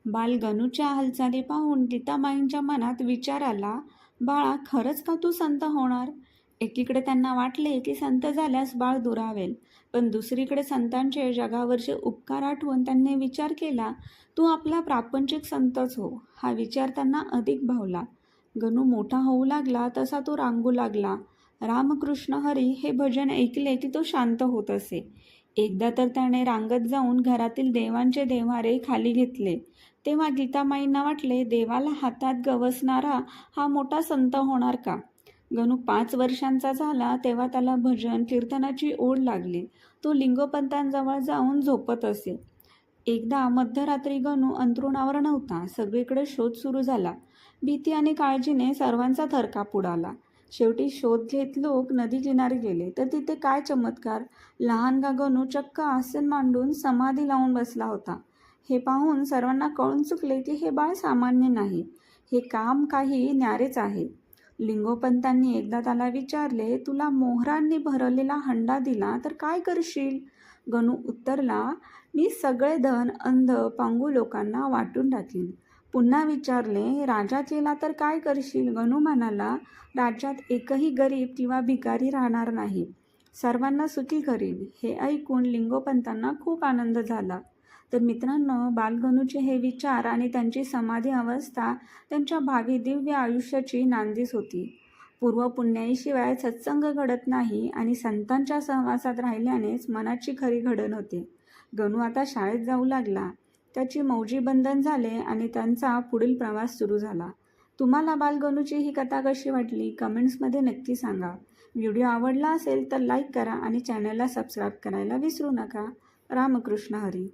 बाल गणूच्या हालचाली पाहून गीतामाईंच्या मनात विचार आला, बाळा खरंच का तू संत होणार? एकीकडे त्यांना वाटले की संत झाल्यास बाळ दुरावेल, पण दुसरीकडे संतांचे जगावरचे उपकार आठवून त्यांनी विचार केला, तू आपला प्रापंचिक संतच हो. हा विचार त्यांना अधिक भावला. गणू मोठा होऊ लागला तसा तो रांगू लागला. रामकृष्ण हरी हे भजन ऐकले की तो शांत होत असे. एकदा तर त्याने रांगत जाऊन घरातील देवांचे देव्हारे खाली घेतले. तेव्हा गीतामाईंना वाटले, देवाला हातात गवसणारा हा मोठा संत होणार का? गणू 5 वर्षांचा झाला तेव्हा त्याला भजन कीर्तनाची ओढ लागली. तो लिंगोपंतांजवळ जाऊन झोपत असे. एकदा मध्यरात्री गणू अंथरुणावर नव्हता. सगळीकडे शोध सुरू झाला. भीती आणि काळजीने सर्वांचा थरकाप उडाला. शेवटी शोध घेत लोक नदी किनारी गेले तर तिथे काय चमत्कार! लहानगा गणू चक्क आसन मांडून समाधी लावून बसला होता. हे पाहून सर्वांना कळून चुकले की हे बाळ सामान्य नाही, हे काम काही न्यारेच आहे. लिंगोपंतांनी एकदा त्याला विचारले, तुला मोहरांनी भरलेला हंडा दिला तर काय करशील? गणू उत्तरला, मी सगळे धन अंध पांगू लोकांना वाटून टाकीन. पुन्हा विचारले, राजा केला तर काय करशील? गणू म्हणाला, राज्यात एकही गरीब किंवा भिकारी राहणार नाही, सर्वांना सुखी करीन. हे ऐकून लिंगोपंतांना खूप आनंद झाला. तर मित्रांनो, बालगणूचे हे विचार आणि त्यांची समाधी अवस्था त्यांच्या भावी दिव्य आयुष्याची नांदीच होती. पूर्वपुण्याईशिवाय सत्संग घडत नाही आणि संतांच्या सहवासात राहिल्यानेच मनाची खरी घडण होते. गणू आता शाळेत जाऊ लागला. त्याची मौजी बंधन झाले आणि त्यांचा पुढील प्रवास सुरू झाला. तुम्हाला बालगणूची ही कथा कशी वाटली कमेंट्समध्ये नक्की सांगा. व्हिडिओ आवडला असेल तर लाईक करा आणि चॅनलला सबस्क्राईब करायला विसरू नका. रामकृष्ण हरी.